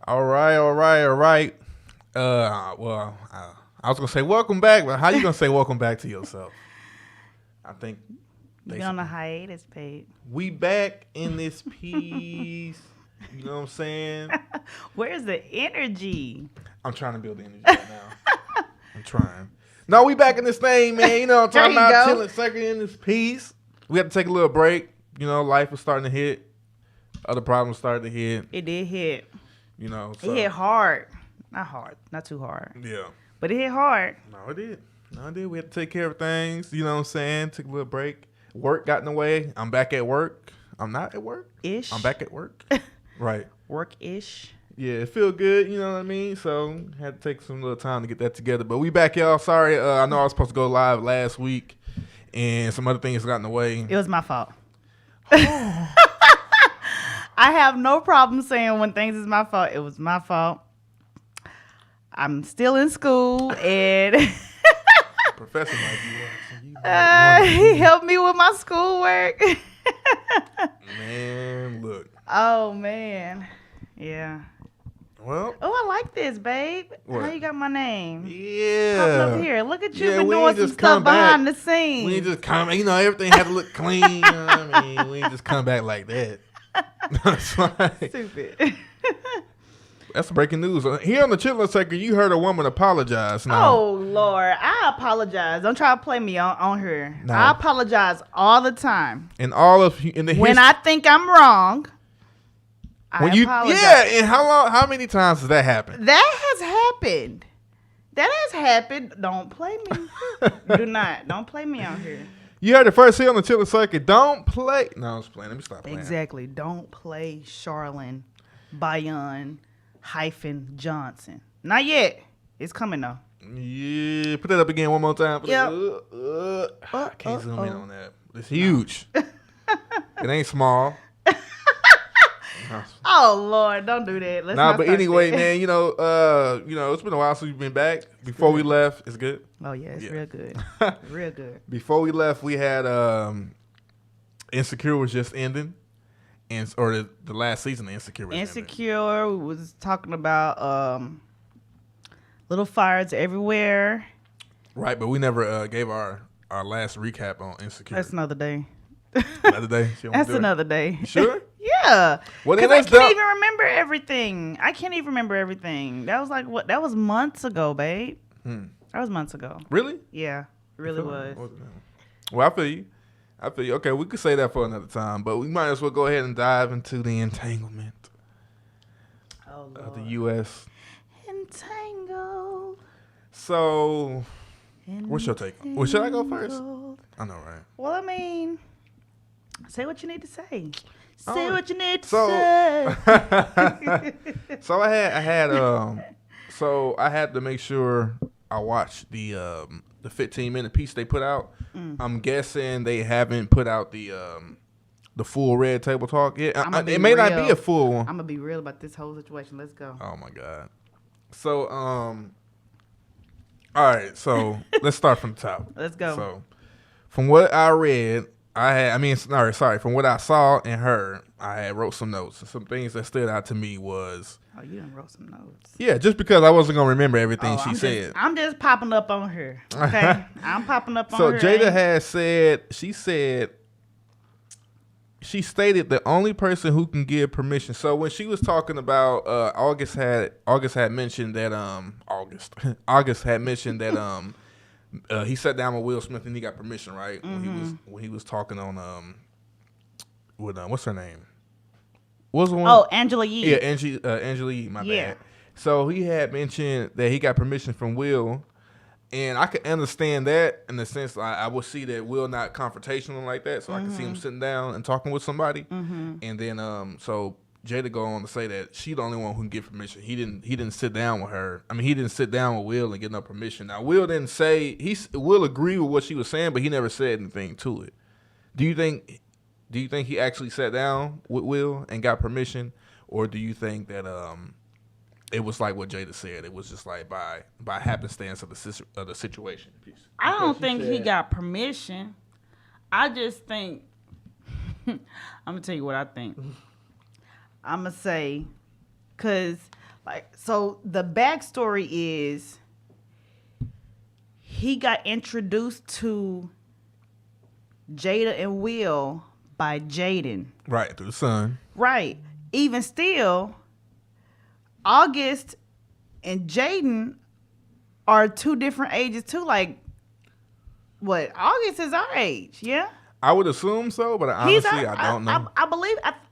All right. I was gonna say welcome back, but how you gonna say welcome back to yourself? I think you been on a hiatus, Paige. We back in this piece. You know what I'm saying? Where's the energy? I'm trying to build the energy right now. I'm trying. No, we back in this thing, man. You know what I'm talking about? Chilling, second in this piece. We had to take a little break. You know, life was starting to hit. Other problems started to hit. It did hit. You know, so. It hit hard. Not too hard. Yeah. But it hit hard. No, it did. We had to take care of things. You know what I'm saying? Took a little break. Work got in the way. I'm back at work. I'm not at work. Ish. I'm back at work. Right. Work-ish. Yeah, it feel good, you know what I mean? So, had to take some little time to get that together. But we back, y'all. Sorry, I know I was supposed to go live last week, and some other things got in the way. It was my fault. I have no problem saying when things is my fault. It was my fault. I'm still in school, and Professor might be he helped me with my schoolwork. Man, look. Oh, man. Yeah. Well. Oh, I like this, babe. What? How you got my name? Yeah. Popping up here. Look at you been doing some stuff behind the scenes. We ain't just come, you know, everything had to look clean. You know what I mean? We ain't just come back like that. That's right. Stupid. That's breaking news. Here on the Chitlin Second, you heard a woman apologize. Now. Oh, Lord. I apologize. Don't try to play me on her. No. I apologize all the time. In all of in the when I think I'm wrong, I apologize. Yeah, and how many times has that happened? That has happened. Don't play me. Don't play me out here. You heard it first here on the Chitlin Circuit. Don't play. No, I was playing. Let me stop playing. Exactly. Don't play Charlene Bayon -Johnson. Not yet. It's coming though. Yeah. Put that up again one more time. Yep. I can't zoom in on that. It's huge. It ain't small. Oh Lord, don't do that. Let's not but anyway, man, you know, it's been a while since we've been back. Before we left, it's good. Oh yeah, it's real good. Real good. Before we left, we had Insecure was just ending. Or the last season of Insecure was Insecure ending. We was talking about little fires everywhere. Right, but we never gave our last recap on Insecure. That's another day. Another day? That's another day. You sure? Yeah. Well, because I can't even remember everything. That was like what? That was months ago, babe. That was months ago. Really? Yeah, it really was. Well, I feel you. Okay, we could say that for another time, but we might as well go ahead and dive into the entanglement of the U.S. Entangled. So, what's your take? Well, should I go first? I know, right? Well, I mean, say what you need to say. Say what you need to say. So I had to make sure I watched the 15-minute piece they put out. I'm guessing they haven't put out the full Red Table Talk yet. It may not be a full one. I'm gonna be real about this whole situation. Let's go. Oh my God. So all right. So let's start from the top. Let's go. So from what I read. From what I saw and heard, I had wrote some notes. Some things that stood out to me was... Oh, you done wrote some notes. Yeah, just because I wasn't going to remember everything she said. I'm just popping up on her, okay? I'm popping up on her. So Jada had said, she stated the only person who can give permission. So when she was talking about, August had mentioned that, August had mentioned that, he sat down with Will Smith and he got permission, right? Mm-hmm. When he was talking on with what's her name? What was the one? Oh, Angela Yee. Yeah, Angela Yee. My bad. So he had mentioned that he got permission from Will, and I could understand that in the sense I would see that Will not confrontational like that, so I could see him sitting down and talking with somebody, and then so Jada go on to say that she the only one who can give permission. He didn't sit down with her. I mean, he didn't sit down with Will and get no permission. Now, Will didn't say Will agree with what she was saying, but he never said anything to it. Do you think he actually sat down with Will and got permission, or do you think that it was like what Jada said? It was just like by happenstance of the situation. I don't think he got permission. I just think I'm gonna tell you what I think. I'm gonna say, cause Like, so the backstory is he got introduced to Jada and Will by Jaden. Right, through the son. Right. Even still, August and Jaden are two different ages too. Like, what? August is our age, yeah? I would assume so, but honestly, I don't know.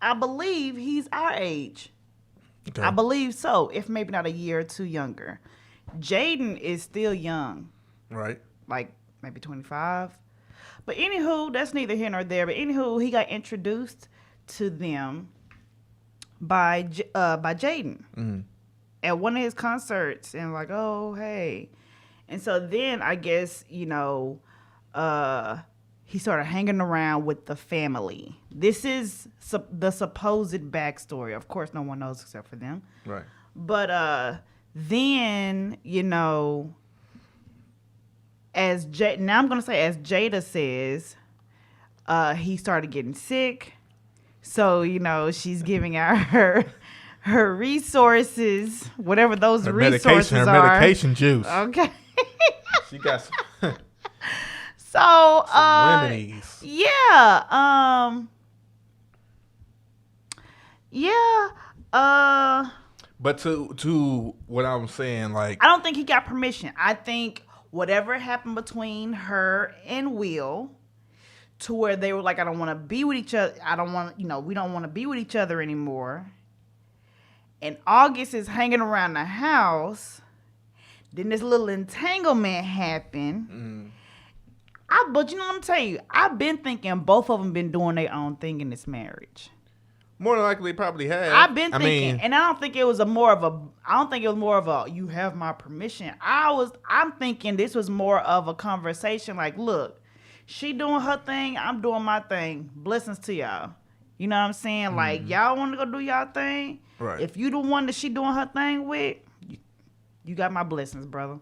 I believe he's our age. Okay. I believe so, if maybe not a year or two younger. Jaden is still young. Right. Like, maybe 25. But anywho, that's neither here nor there. But anywho, he got introduced to them by Jaden at one of his concerts, and like, oh hey, and so then I guess he started hanging around with the family. This is the supposed backstory. Of course, no one knows except for them. Right. But then as Jada says, he started getting sick. So, she's giving out her resources, whatever those resources are. Her medication juice. Okay. She got some remedies. Yeah. Yeah. But to what I'm saying, like, I don't think he got permission. I think whatever happened between her and Will, to where they were like, I don't want to be with each other. We don't want to be with each other anymore. And August is hanging around the house. Then this little entanglement happened. But you know what I'm telling you? I've been thinking both of them been doing their own thing in this marriage. More than likely, probably have. I've been thinking, and I don't think it was more of a, you have my permission. I'm thinking this was more of a conversation like, look, she doing her thing, I'm doing my thing. Blessings to y'all. You know what I'm saying? Like, y'all want to go do y'all thing? Right. If you the one that she doing her thing with, you got my blessings, brother.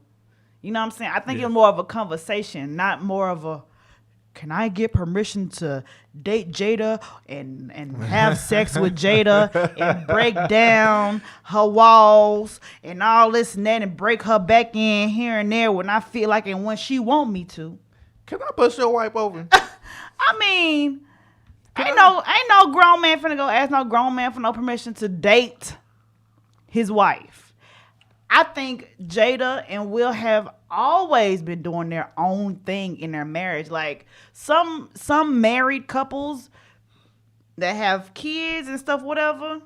You know what I'm saying? I think it was more of a conversation, not more of a, can I get permission to date Jada and have sex with Jada and break down her walls and all this and that and break her back in here and there when I feel like and when she want me to. Can I push your wipe over? I mean, ain't no grown man finna go ask no grown man for no permission to date his wife. I think Jada and Will have always been doing their own thing in their marriage. Like some married couples that have kids and stuff, whatever,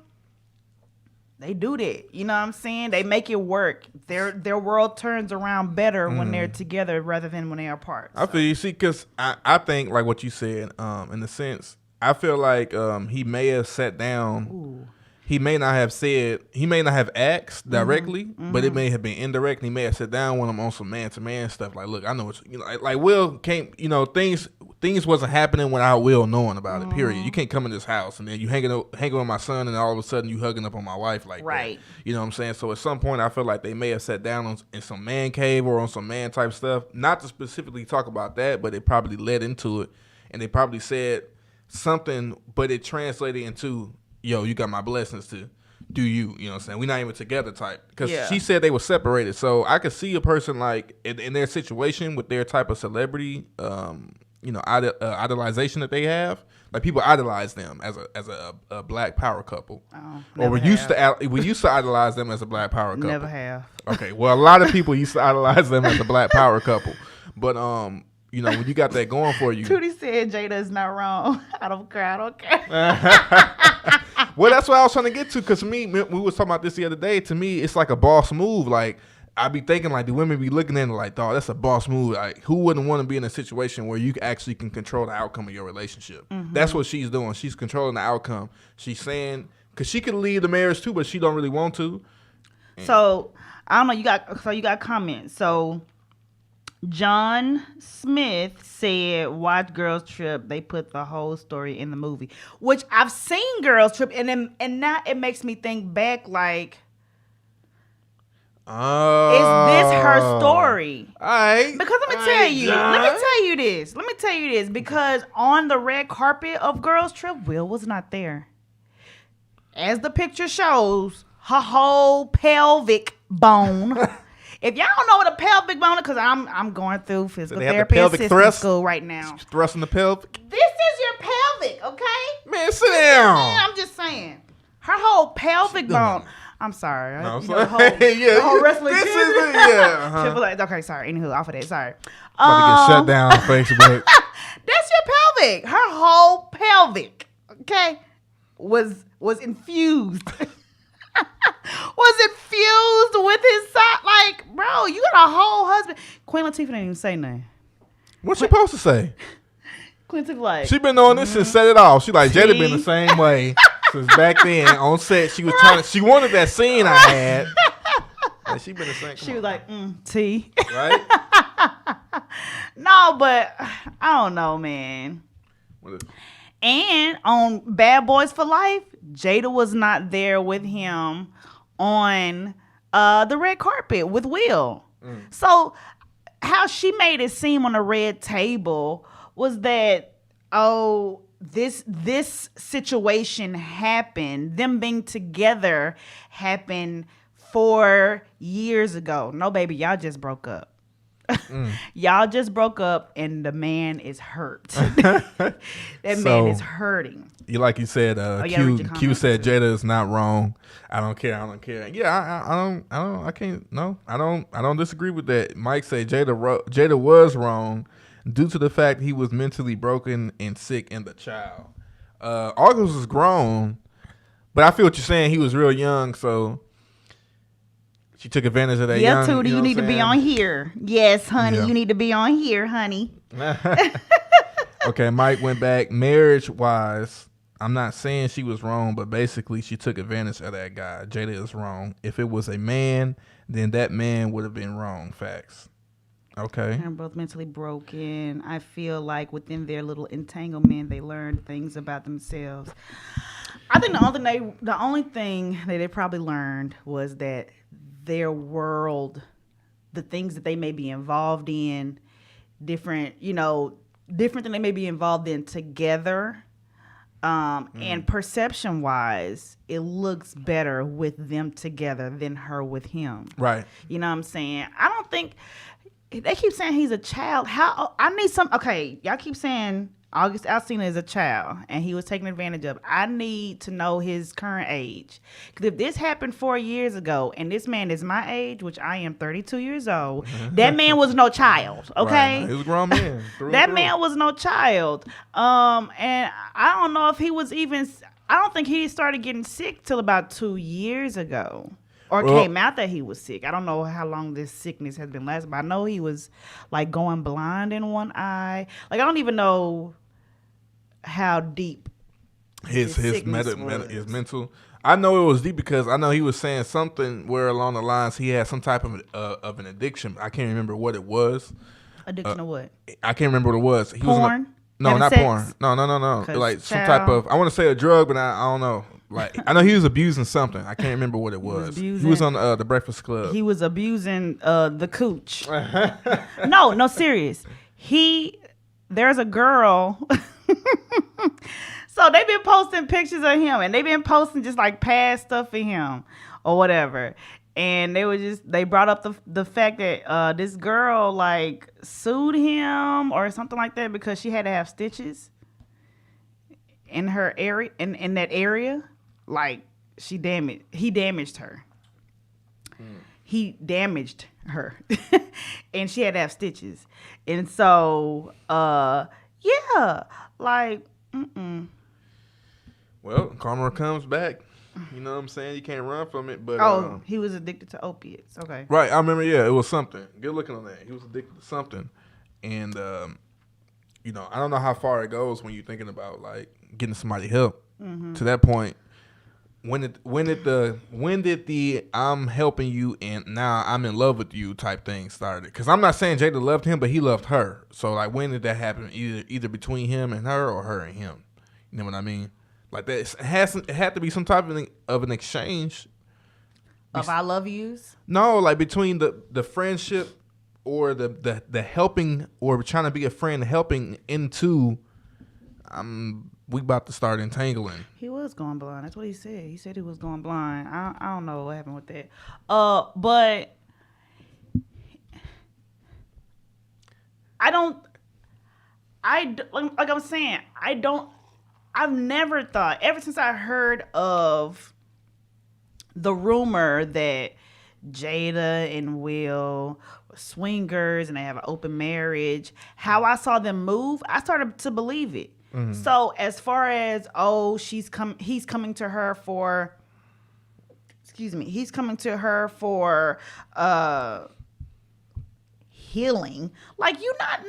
they do that. You know what I'm saying? They make it work. Their world turns around better when they're together rather than when they're apart. So. I feel you. See, because I think like what you said, in a sense, I feel like he may have sat down. Ooh. He may not have asked directly, but it may have been indirect. He may have sat down with him on some man-to-man stuff. Like, look, I know what like Will can't, things wasn't happening without Will knowing about it, period. You can't come in this house and then you hanging with my son and all of a sudden you hugging up on my wife like that. You know what I'm saying? So at some point I feel like they may have sat down in some man cave or on some man type stuff. Not to specifically talk about that, but it probably led into it. And they probably said something, but it translated into, yo, you got my blessings to do you. You know what I'm saying? We're not even together type. Because she said they were separated. So I could see a person like in their situation with their type of celebrity, idolization that they have. Like people idolize them as a black power couple. Oh, or we used to idolize them as a black power couple. Never have. Okay, well, a lot of people used to idolize them as a black power couple. But when you got that going for you. Tootie said Jada is not wrong. I don't care. Well, that's what I was trying to get to, because to me, we was talking about this the other day. To me, it's like a boss move. Like, I be thinking, like, the women be looking at it like, dog, that's a boss move. Like, who wouldn't want to be in a situation where you actually can control the outcome of your relationship? That's what she's doing. She's controlling the outcome. She's saying, because she could leave the marriage too, but she don't really want to. So, I don't know. You got comments. So, John Smith said, watch Girls Trip. They put the whole story in the movie, which I've seen Girls Trip, and now it makes me think back like, is this her story? Because let me tell you this, because on the red carpet of Girls Trip, Will was not there. As the picture shows, her whole pelvic bone. If y'all don't know what a pelvic bone is, because I'm going through physical therapy assistant school right now. Thrusting the pelvic. This is your pelvic, okay? Man, sit down. Man, I'm just saying. Her whole pelvic bone. I'm sorry. No, the whole wrestling. This is it. Yeah. Okay, sorry. Anywho, off of that. Sorry. About to get shut down on Facebook. That's your pelvic. Her whole pelvic, okay, was infused. Was infused with his side. Like, bro, you got a whole husband. Queen Latifah didn't even say nothing. What's she supposed to say? Queen Latifah like, she been on this and set it off. She like, Jada been the same way since back then on set. She was she wanted that scene I had. And she been the same. She was like, T. Right? No, but I don't know, man. And on Bad Boys for Life, Jada was not there with him on the red carpet with Will. So how she made it seem on the red table was that, this situation happened. Them being together happened 4 years ago. No, baby, y'all just broke up. Y'all just broke up and the man is hurt. That man is hurting. Like you said, Q said Jada is not wrong. I don't care. Yeah, I don't disagree with that. Mike said Jada was wrong due to the fact he was mentally broken and sick in the child. August was grown, but I feel what you're saying. He was real young, so she took advantage of that. Yeah, Tootie, you need to be on here. Yes, honey, you need to be on here, honey. Okay, Mike went back. Marriage-wise, I'm not saying she was wrong, but basically she took advantage of that guy. Jada is wrong. If it was a man, then that man would have been wrong. Facts. Okay. They're both mentally broken. I feel like within their little entanglement, they learned things about themselves. I think the only thing that they probably learned was that their world, the things that they may be involved in, different than they may be involved in together. And perception wise, it looks better with them together than her with him. Right. You know what I'm saying? I don't think they keep saying he's a child. Y'all keep saying August Alsina is a child and he was taken advantage of. I need to know his current age. Because if this happened 4 years ago and this man is my age, which I am 32 years old, that man was no child, okay? Right. He was a grown man. That man was no child. And I don't know if he was even, I don't think he started getting sick till about 2 years ago. Or came out that he was sick. I don't know how long this sickness has been lasting, but I know he was like going blind in one eye. Like I don't even know how deep his mental. I know it was deep because I know he was saying something where along the lines he had some type of an addiction. I can't remember what it was. Addiction to what? I can't remember what it was. He porn? No, not sex? Porn. No. Like some type of, I want to say a drug, but I don't know. Like I know he was abusing something. I can't remember what it was. He was on the Breakfast Club. He was abusing the cooch. No, serious. There's a girl. So they've been posting pictures of him, and they've been posting just like past stuff of him or whatever. And they brought up the fact that this girl like sued him or something like that because she had to have stitches in her area, in that area. Like he damaged her. He damaged her. And she had to have stitches. And so, yeah, like, Well, karma comes back. You know what I'm saying? You can't run from it. But he was addicted to opiates. Okay. Right. I remember, yeah, it was something. Good looking on that. He was addicted to something. And, I don't know how far it goes when you're thinking about, like, getting somebody help. Mm-hmm. To that point, when did the I'm helping you and now I'm in love with you type thing started? Because I'm not saying Jada loved him, but he loved her. So, like, when did that happen? Either between him and her or her and him. You know what I mean? Like that, it had to be some type of an exchange. Of I love yous? No, like between the friendship or the helping or trying to be a friend helping into we about to start entangling. He was going blind. That's what he said. He said he was going blind. I don't know what happened with that. But like I'm saying, I've never thought, ever since I heard of the rumor that Jada and Will were swingers and they have an open marriage, how I saw them move, I started to believe it. Mm-hmm. So as far as, he's coming to her for, healing. Like, you're not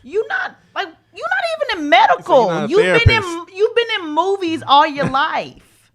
even in medical. You've been in movies all your life.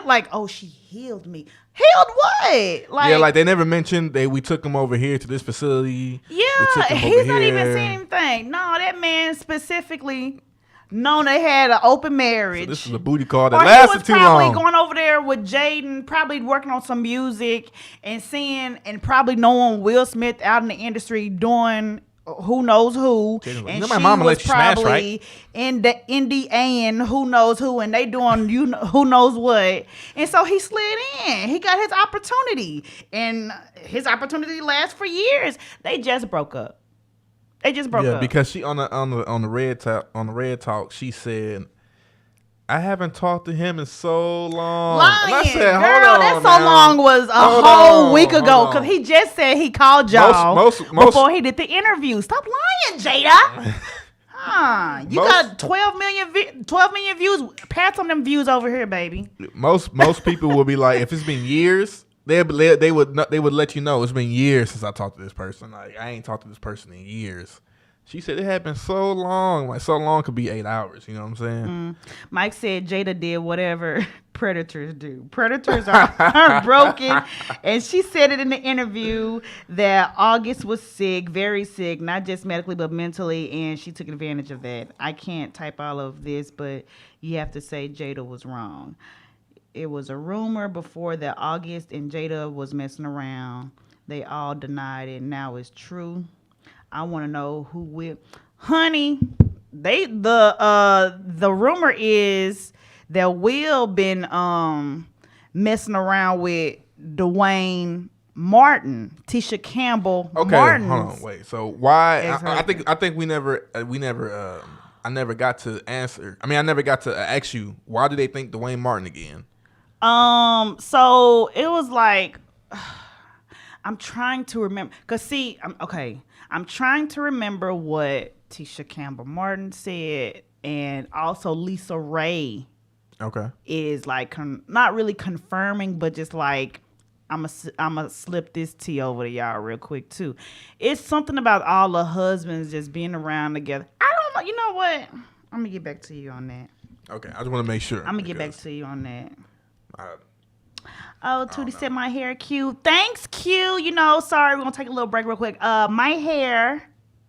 Like, she healed me. Healed what? Like, yeah, like they never mentioned we took him over here to this facility. Yeah, he's not even saying anything. No, that man specifically known they had an open marriage. So this is a booty call that lasted too long. He was probably going over there with Jaden, probably working on some music and seeing and probably knowing Will Smith out in the industry doing who knows who. And my mama let you smash, right? In the Indian who knows who, and they doing who knows what. And so he slid in. He got his opportunity, and his opportunity lasts for years. They just broke up. Yeah, because she on the red talk, she said, I haven't talked to him in so long. Lying, and I said, hold girl, on, that so long was a whole week ago, because he just said he called y'all before he did the interview. Stop lying, Jada. You got 12 million views. Pass on them views over here, baby. Most people will be like, if it's been years, they would let you know it's been years since I talked to this person. Like, I ain't talked to this person in years. She said it had been so long. Like, so long could be 8 hours. You know what I'm saying? Mike said Jada did whatever predators do. Predators are broken. And she said it in the interview that August was sick, very sick, not just medically, but mentally. And she took advantage of that. I can't type all of this, but you have to say Jada was wrong. It was a rumor before that August and Jada was messing around. They all denied it. Now it's true. I want to know who will. Honey, the rumor is that Will been messing around with Dwayne Martin, Tisha Campbell. Okay, Martin's hold on, wait. So why? I think we never. I never got to answer. I mean, I never got to ask you why do they think Dwayne Martin again? So it was like, I'm trying to remember. Cause see, I'm trying to remember what Tisha Campbell Martin said, and also Lisa Ray. Okay. Is like not really confirming, but just like I'm gonna slip this tea over to y'all real quick too. It's something about all the husbands just being around together. I don't know. You know what? I'm gonna get back to you on that. Okay, I just want to make sure. I'm gonna get back to you on that. Tootie said my hair cute. Thanks, Q. Sorry, we're gonna take a little break real quick. My hair,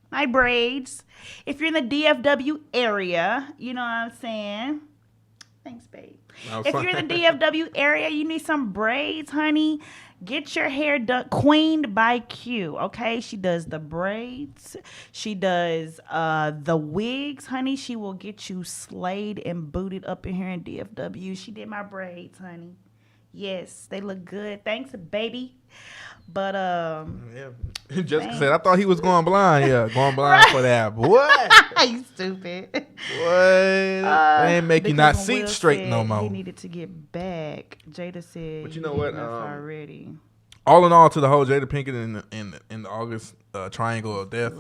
my braids. If you're in the DFW area, you know what I'm saying. Thanks, babe. If you're in the DFW area, you need some braids, honey. Get your hair done. Queened by Q, okay? She does the braids. She does the wigs, honey. She will get you slayed and booted up in here in DFW. She did my braids, honey. Yes, they look good. Thanks, baby. But yeah. Jessica said I thought he was going blind. Yeah, going blind for that. What? You stupid. What? They ain't make you not see straight no more. He needed to get back. Jada said. But you know what? Already. All in all, to the whole Jada Pinkett in the August triangle of death,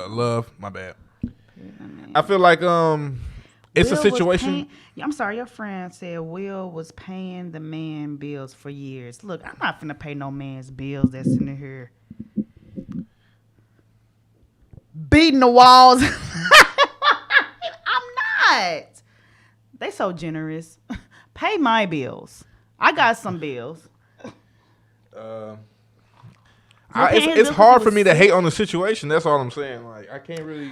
love. My bad. I feel like it's a situation. I'm sorry, your friend said Will was paying the man bills for years. Look, I'm not finna pay no man's bills that's in here beating the walls. I'm not. They so generous. Pay my bills. I got some bills. It's hard for me to hate on the situation. That's all I'm saying. Like, I can't really.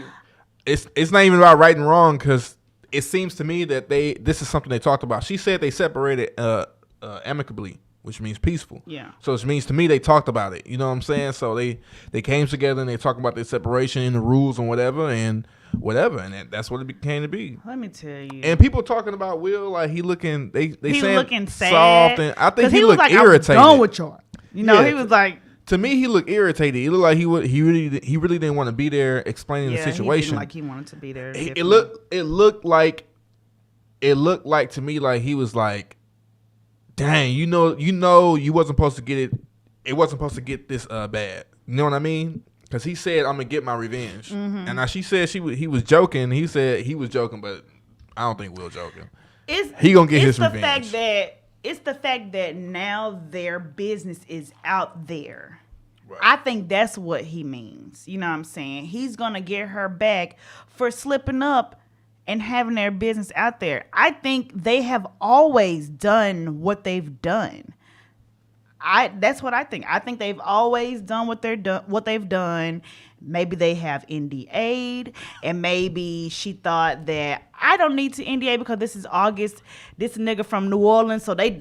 It's not even about right and wrong, because it seems to me that this is something they talked about. She said they separated amicably, which means peaceful. Yeah. So it means to me they talked about it. You know what I'm saying? So they came together and they talked about their separation and the rules and whatever. And whatever, and that's what it became to be. Let me tell you. And people talking about Will like he looking, they he saying looking sad, soft, and I think he was looked like, irritated. I was done with y'all. You know, Yeah. he was like. To me, he looked irritated. He looked like he really didn't want to be there explaining the situation. He didn't like he wanted to be there. It looked like to me like he was like, dang, you know, you wasn't supposed to get it. It wasn't supposed to get this bad. You know what I mean? Because he said, "I'm gonna get my revenge," and now she said he was joking. He said he was joking, but I don't think Will joking. He gonna get his revenge. It's the fact that now their business is out there. Right. I think that's what he means. You know what I'm saying? He's going to get her back for slipping up and having their business out there. I think they have always done what they've done. That's what I think. I think they've always done what they've done. Maybe they have NDA'd, and maybe she thought that I don't need to NDA because this is August. This nigga from New Orleans, so they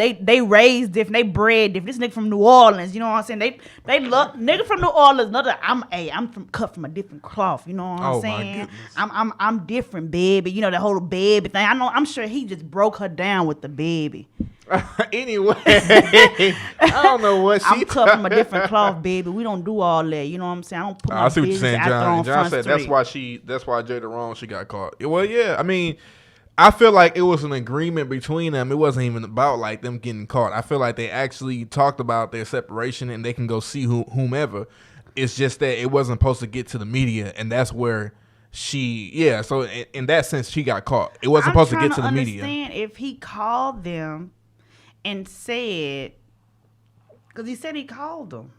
raised different, they bred different. This nigga from New Orleans, you know what I'm saying? They love nigga from New Orleans. I'm cut from a different cloth. You know what I'm saying? I'm different, baby. You know the whole baby thing. I'm sure he just broke her down with the baby. Anyway, I don't know what I'm cut from a different cloth, baby. We don't do all that. You know what I'm saying? I don't put my business out there on John Front said Street. that's why Jada wrong. She got caught. Well, yeah. I mean, I feel like it was an agreement between them. It wasn't even about like them getting caught. I feel like they actually talked about their separation and they can go see whomever. It's just that it wasn't supposed to get to the media, and that's where. So in that sense, she got caught. It wasn't supposed to get to the media. Understand if he called them and said, because he said he called them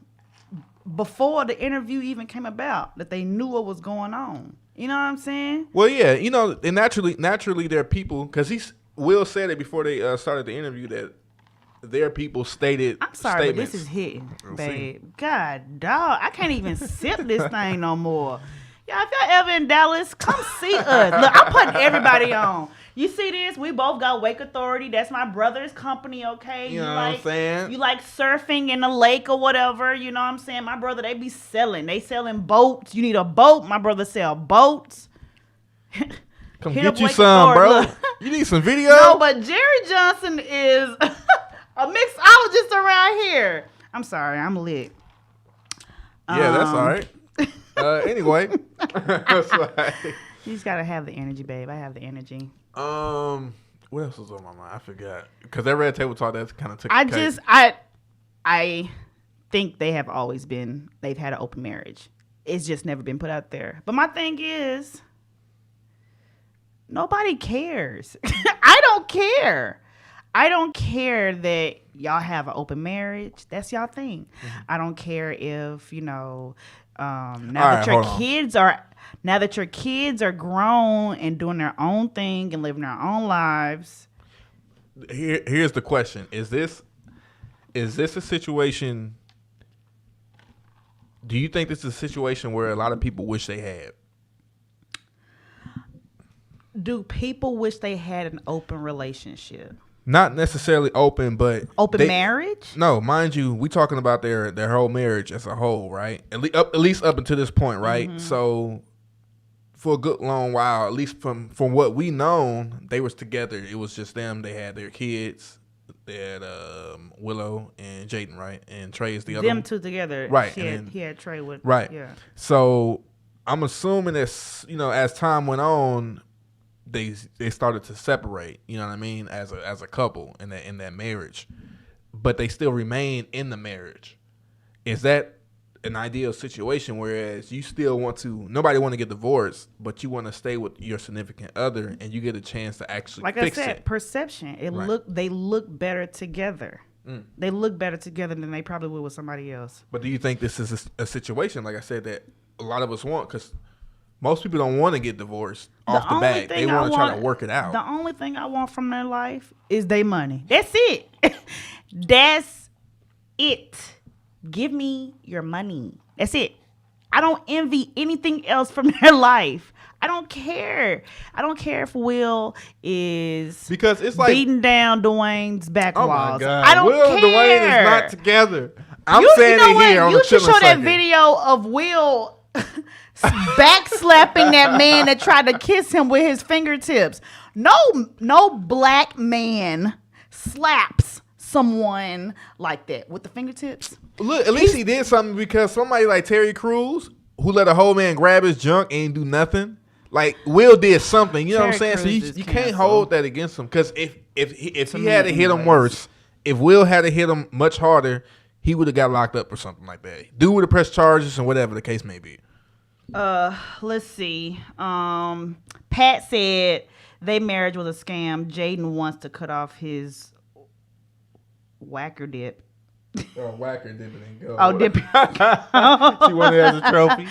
before the interview even came about, that they knew what was going on. You know what I'm saying? Well, yeah, you know, and naturally, there are people, because Will said it before they started the interview that their people stated. I'm sorry, statements. but this is hitting, babe. God, dog, I can't even sip this thing no more. Y'all, if y'all ever in Dallas, come see us. Look, I'm putting everybody on. You see this? We both got Wake Authority. That's my brother's company, okay? You know what I'm saying? You like surfing in the lake or whatever. You know what I'm saying? My brother, they be selling. They selling boats. You need a boat? My brother sell boats. Come get you some, bro. Look. You need some video? No, but Jerry Johnson is a mixologist around here. I'm sorry. I'm lit. Yeah, that's all right. Anyway. You just got to have the energy, babe. I have the energy. What else was on my mind? I forgot. Because that Red Table Talk, that's kind of took I think they've had an open marriage. It's just never been put out there. But my thing is, nobody cares. I don't care. I don't care that y'all have an open marriage. That's y'all thing. Mm-hmm. I don't care if, now that your kids are grown and doing their own thing and living their own lives. Here's the question. Is this a situation? Do you think this is a situation where a lot of people wish they had? Do people wish they had an open relationship? Not necessarily open, but marriage? No, mind you, we talking about their whole marriage as a whole, right? At least up until this point, right? Mm-hmm. So for a good long while, at least from what we known, they was together. It was just them. They had their kids. They had Willow and Jaden, right? And Trey is the other one. Them two together. Right. He had Trey with. Right. Yeah. So I'm assuming that, as time went on, they started to separate, you know what I mean, as a couple in that marriage, but they still remain in the marriage. Is that an ideal situation? Whereas you still nobody want to get divorced, but you want to stay with your significant other, and you get a chance to actually fix it. Like I said, perception. They look better together. Mm. They look better together than they probably would with somebody else. But do you think this is a situation, like I said, that a lot of us want? Because most people don't want to get divorced off the bat. They want to try to work it out. The only thing I want from their life is their money. That's it. That's it. Give me your money. That's it. I don't envy anything else from their life. I don't care. I don't care if Will is because it's like beating down Dwayne's back walls. Oh my God. I don't Will care. and Dwayne is not together. I'm saying it here on the Chitlin You should show that second. video of Will backslapping that man that tried to kiss him with his fingertips. No black man slaps someone like that with the fingertips. Look, at least he did something, because somebody like Terry Crews, who let a whole man grab his junk and ain't do nothing. Like, Will did something. You know what I'm saying? So you can't hold that against him, because if he had to hit him worse, if Will had to hit him much harder, he would have got locked up or something like that. Dude would have pressed charges and whatever the case may be. Let's see. Pat said their marriage was a scam. Jaden wants to cut off his whacker dip. Whacker dip it and go. Oh, dip. She wanted it as a trophy.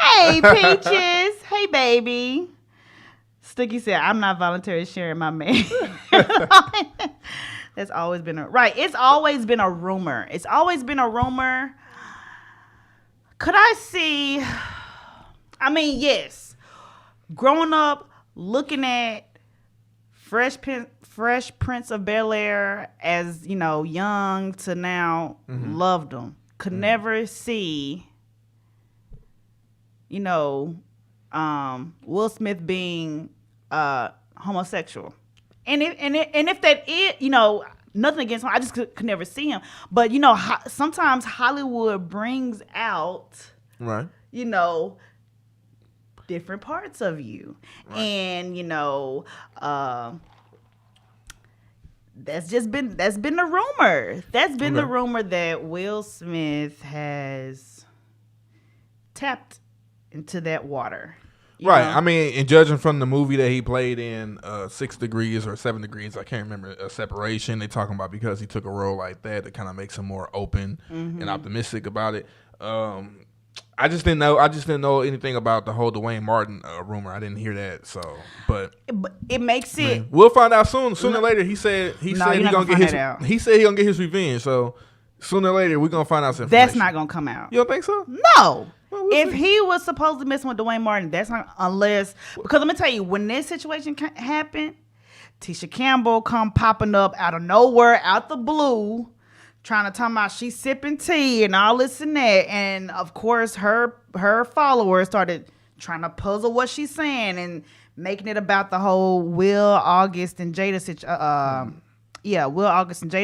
Hey, Peaches. Hey, baby. Sticky said, I'm not voluntarily sharing my man. That's always been it's always been a rumor. It's always been a rumor. Could I see, I mean, yes. Growing up, looking at Fresh Prince of Bel-Air as, young to now, loved them. Could never see, Will Smith being homosexual. And if that is, nothing against him, I just could never see him. But, sometimes Hollywood brings out, right, different parts of you. Right. And, that's been the rumor. That's been the rumor that Will Smith has tapped into that water. Right. I mean, and judging from the movie that he played in, 6 Degrees or 7 Degrees, I can't remember, Separation, they talking about because he took a role like that, it kind of makes him more open and optimistic about it. I just didn't know anything about the whole Dwayne Martin rumor. I didn't hear that. So, but it makes it. Man, we'll find out soon. Sooner or later, he said he gonna get his. He said he gonna get his revenge. So sooner or later, we're gonna find out some information. That's not gonna come out. You don't think so? No. Well, if he was supposed to mess with Dwayne Martin, that's not, unless, because let me tell you, when this situation happened, Tisha Campbell come popping up out of nowhere, out the blue, trying to talk about she's sipping tea and all this and that. And of course, her followers started trying to puzzle what she's saying and making it about the whole Will August and Jada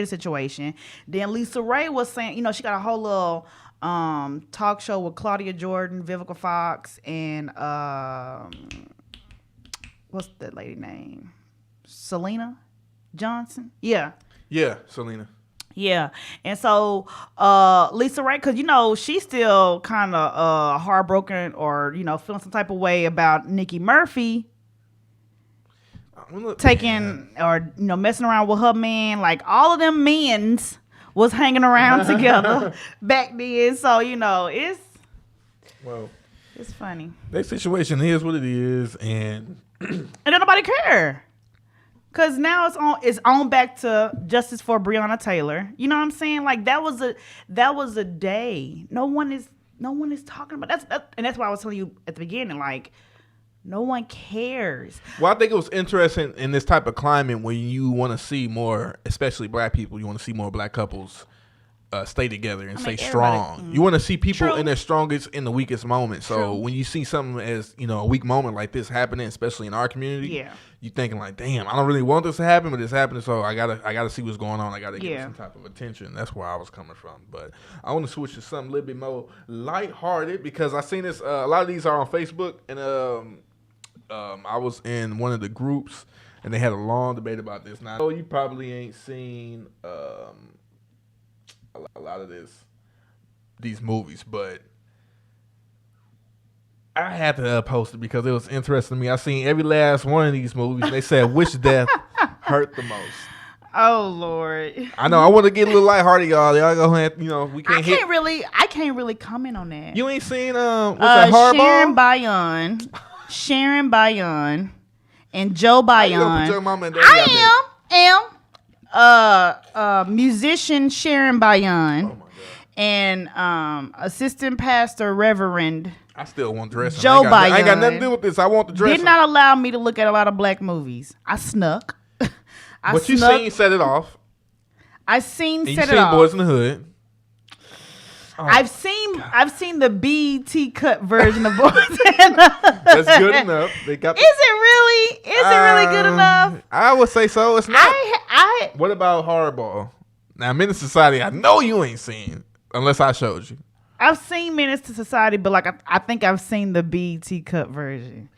situation. Then Lisa Ray was saying, she got a whole little talk show with Claudia Jordan, Vivica Fox, and what's that lady name? Selena Johnson? Yeah, Selena. Yeah. And so Lisa Ray, because, she's still kind of heartbroken or, feeling some type of way about Nikki Murphy taking or, messing around with her man. Like, all of them men's was hanging around together back then. So, it's funny. That situation is what it is. And don't nobody care. Because now it's on back to justice for Breonna Taylor. You know what I'm saying? Like, that was a day. No one is talking about that. And that's why I was telling you at the beginning, like, no one cares. Well, I think it was interesting in this type of climate when you want to see more, especially black people, you want to see more black couples stay together and stay strong. You want to see people in their strongest and the weakest moment. So when you see something as, a weak moment like this happening, especially in our community, you thinking like, damn, I don't really want this to happen, but it's happening. So I gotta see what's going on. I gotta give it some type of attention. That's where I was coming from. But I want to switch to something a little bit more lighthearted because I seen this. A lot of these are on Facebook, and I was in one of the groups, and they had a long debate about this. Now, I know you probably ain't seen a lot of these movies, but I had to post it because it was interesting to me. I seen every last one of these movies, and they said which death hurt the most. Oh Lord! I know. I want to get a little lighthearted, y'all. Y'all go ahead. We can't. I can't really comment on that. You ain't seen what's that Hardball? Sharon Bayan, and Joe Bayan. Your mama and daddy musician Sharon Bayan. Oh my God. And assistant pastor Reverend. I still want dressing. Joe Bayan. I ain't got nothing to do with this. I want the dressing. Did not allow me to look at a lot of black movies. I snuck. But you seen Set It Off. I seen and Set you It Off. Boys in the Hood. I've seen the BET cut version of Boys and That's good enough. They got. Is it really good enough? I would say so. It's not. What about Hardball? Now, Menace to Society, I know you ain't seen unless I showed you. I've seen Menace to Society, but like I think I've seen the BET cut version.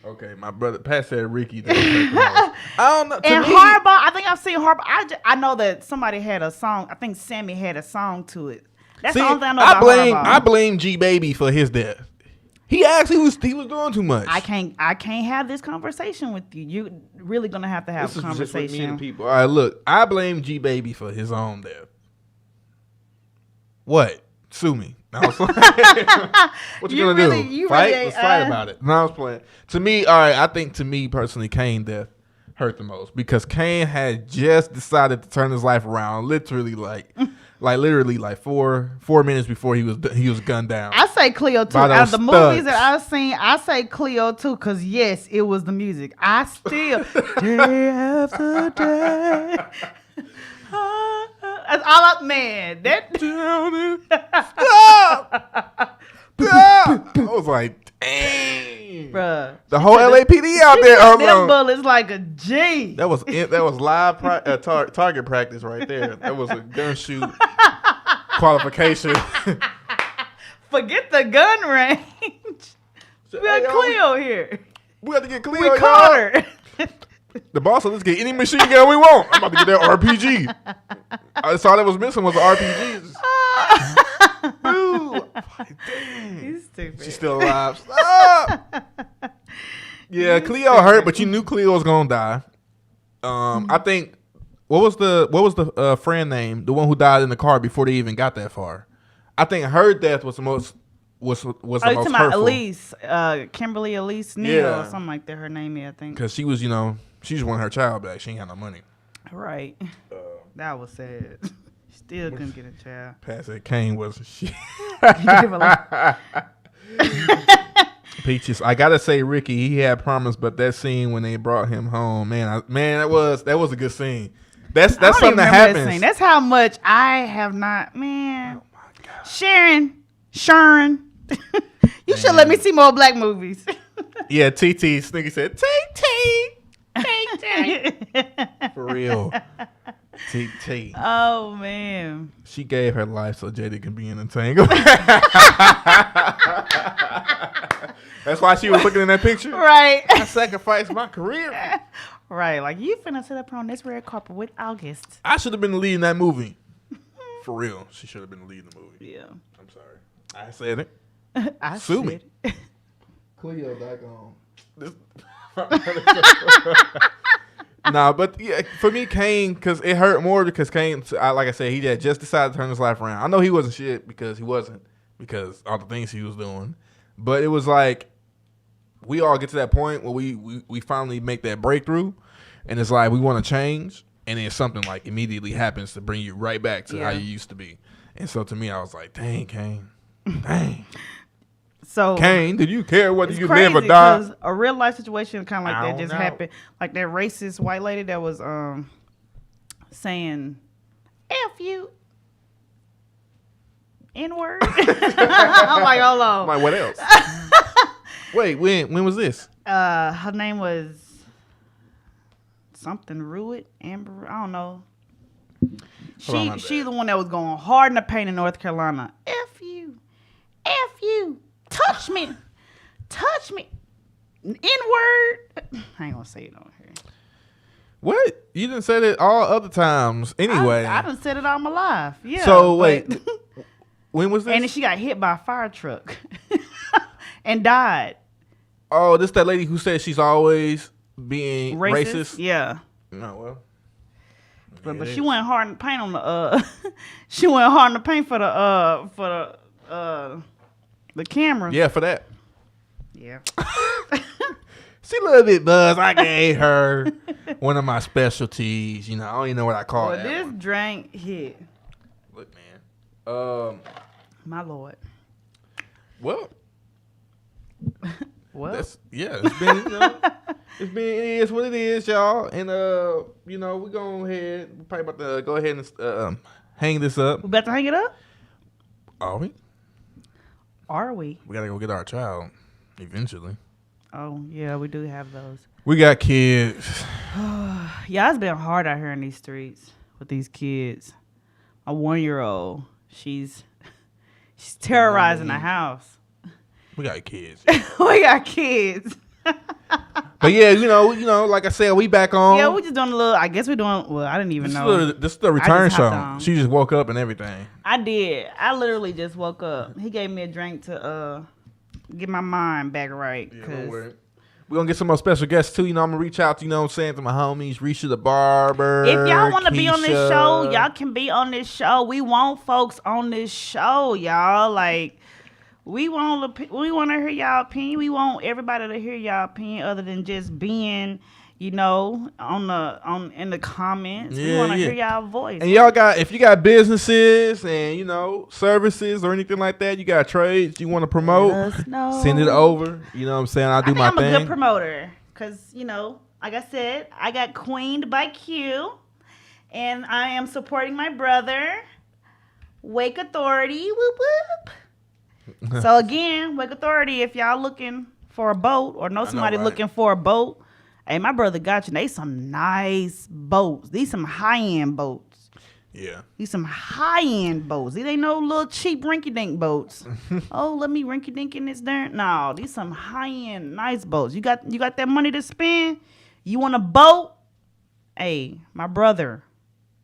Okay, my brother Pat said Ricky. I don't know. And Hardball, I think I've seen Hardball. I know that somebody had a song. I think Sammy had a song to it. That's the only thing I know about Hardball. I blame G Baby for his death. He was doing too much. I can't have this conversation with you. You really gonna have to have a conversation. Just with me and people. All right, look, I blame G Baby for his own death. What? Sue me. What you gonna do? Fight? Let's fight about it. No, I was playing. To me, all right. I think to me personally, Kane's death hurt the most because Kane had just decided to turn his life around. Literally, like 4 minutes before he was gunned down. I say Cleo too. Out of the movies that I've seen, I say Cleo too because yes, it was the music. I still day after day. That's all up, man. That stop. I was like, dang, bruh. The whole LAPD out there. Them bullets like a G. That was live target practice right there. That was a gun shoot qualification. Forget the gun range. We got Cleo here. We got to get Cleo. We caught her. The boss said, let's get any machine gun we want. I'm about to get that RPG. That's all that was missing was the RPG. Dude. Dang. He's stupid. She's still alive. Stop. Yeah, Cleo hurt, but you knew Cleo was going to die. I think, what was the friend name? The one who died in the car before they even got that far. I think her death was the most was the most hurtful. Elise, Kimberly Elise Neal, or something like that. Her name is, I think. Because she was, she just wanted her child back. She ain't had no money. Right. That was sad. Still couldn't get a child. Pat said Kane wasn't shit. Peaches, I gotta say, Ricky, he had promise, but that scene when they brought him home, man, that was a good scene. That's something that happens. That's how much I have not, man. Oh my God. Sharon, you should let me see more black movies. Yeah, TT Sneaky said TT. For real. TT. Oh man. She gave her life so Jada can be entertained. That's why she was looking in that picture. Right. I sacrificed my career. Right. Like, you finna sit up on this red carpet with August. I should have been leading that movie. For real. She should have been leading the movie. Yeah. I'm sorry. I said it. Sue me. Cleo back on. Nah, but yeah, for me, Kane, because it hurt more because Kane, like I said, he had just decided to turn his life around. I know he wasn't shit because all the things he was doing. But it was like, we all get to that point where we finally make that breakthrough, and it's like we want to change, and then something like immediately happens to bring you right back to how you used to be. And so to me, I was like, dang, Kane. Dang. So Kane, did you care whether you live or die? A real life situation kind of like that just happened. Like that racist white lady that was saying F you N-word. I'm like, hold on. I'm like, what else? Wait, when was this? Her name was something Ruitt, Amber, I don't know. She's the one that was going hard in the paint in North Carolina. F you. Touch me. N-word. I ain't gonna say it on here. What? You didn't say that all other times anyway. I done said it all my life. Yeah. So wait, when was this? And then she got hit by a fire truck and died. Oh, this that lady who said she's always being racist? Yeah. No, well. But she went hard in the paint on the she went hard in the paint for the camera. Yeah, for that. Yeah. She a little bit buzzed. I gave her one of my specialties. I don't even know what I call it. This drink hit. Look, man. My Lord. Well. Well. It's been, it is what it is, y'all. And, we're going ahead. We're probably about to go ahead and hang this up. We about to hang it up? Are we? Are we? We gotta go get our child eventually. Oh, yeah, we do have those. We got kids. Yeah, it's been hard out here in these streets with these kids. A 1-year-old, she's terrorizing the house. We got kids. We got kids. But yeah, you know, like I said, we back on. Yeah, we just doing a little. I guess we're doing. Well, I didn't even know. This is the return show. On. She just woke up and everything. I did. I literally just woke up. He gave me a drink to get my mind back right. Yeah, don't worry. We're going to get some more special guests, too. You know, I'm going to reach out to, you know what I'm saying, to my homies, Risha the Barber. If y'all want to be on this Keisha. show, y'all can be on this show. We want folks on this show, y'all. Like, we want to hear y'all opinion. We want everybody to hear y'all opinion other than just being, you know, in the comments. We want to hear y'all voice. And y'all if you got businesses and, you know, services or anything like that, you got trades you want to promote, send it over. You know what I'm saying? I'll do my thing. I'm a good promoter because, you know, like I said, I got Queened by Q, and I am supporting my brother, Wake Authority. Whoop, whoop. So, again, Wake Authority, if y'all looking for a boat or know somebody looking for a boat, hey, my brother got you. They some nice boats. These some high-end boats. Yeah. These some high-end boats. These ain't no little cheap rinky-dink boats. Oh, let me rinky-dink in this darn. No, these some high-end nice boats. You got that money to spend? You want a boat? Hey, my brother,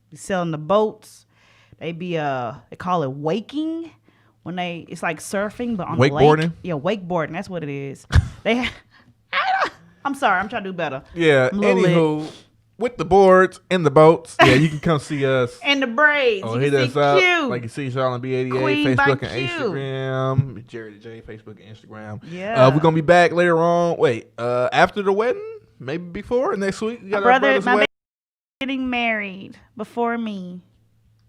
he's selling the boats. They call it waking. When it's like surfing, but on the lake. Wakeboarding? Yeah, wakeboarding. That's what it is. I'm sorry. I'm trying to do better. Yeah. Anywho, with the boards and the boats, yeah, you can come see us. And the braids. Oh, hit us up. Like you see y'all on B88, Queen Facebook and Instagram. Jada J, Facebook and Instagram. Yeah. We're going to be back later on. Wait, after the wedding? Maybe before? Next week? You got my baby getting married before me.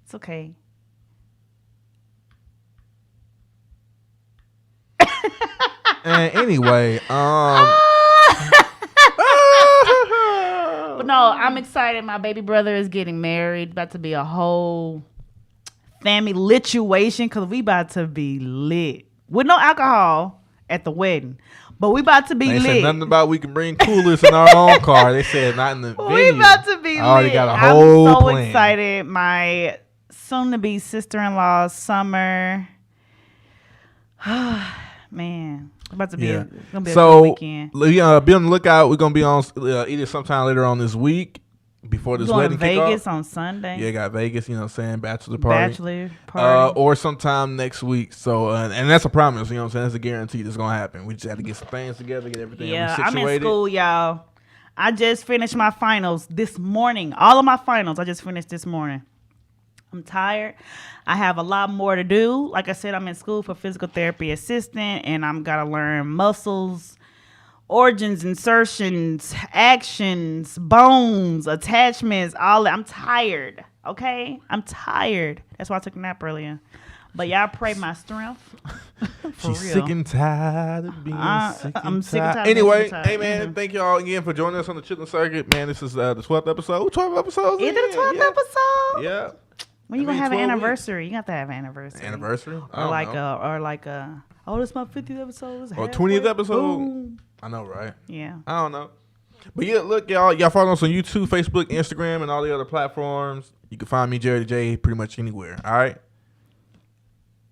It's okay. And anyway, but no, I'm excited. My baby brother is getting married. About to be a whole family lituation because we about to be lit with no alcohol at the wedding. But we about to be lit. They said nothing about we can bring coolers in our own car. They said not in the venue. We about to be lit. I already got a whole I'm so plan. excited. My soon-to-be sister-in-law, Summer. Man. About to be a good weekend. Be on the lookout. We're gonna be on either sometime later on this week before this wedding kick off. Vegas on Sunday. Yeah, got Vegas. You know what I'm saying? Bachelor party. Or sometime next week. So and that's a promise. You know what I'm saying? That's a guarantee that's gonna happen. We just have to get some things together, get everything situated. I'm in school, y'all. I just finished my finals this morning. All of my finals I just finished this morning. I'm tired. I have a lot more to do. Like I said, I'm in school for physical therapy assistant, and I'm got to learn muscles, organs, insertions, actions, bones, attachments, all that. I'm tired, okay? I'm tired. That's why I took a nap earlier. But y'all pray my strength. She's real. Sick and tired of being sick and sick and tired. Anyway, hey, man, thank you all again for joining us on the Chitlin Circuit. Man, this is the 12th episode. 12 episodes? Is it the 12th episode? Yeah. When you gonna have an anniversary? Weeks. You got to have an anniversary. Anniversary? Or like oh, this is my 50th episode. Or 20th episode. Boom. I know, right? Yeah. I don't know. But yeah, look, y'all follow us on YouTube, Facebook, Instagram, and all the other platforms. You can find me, Jerry J, pretty much anywhere. All right?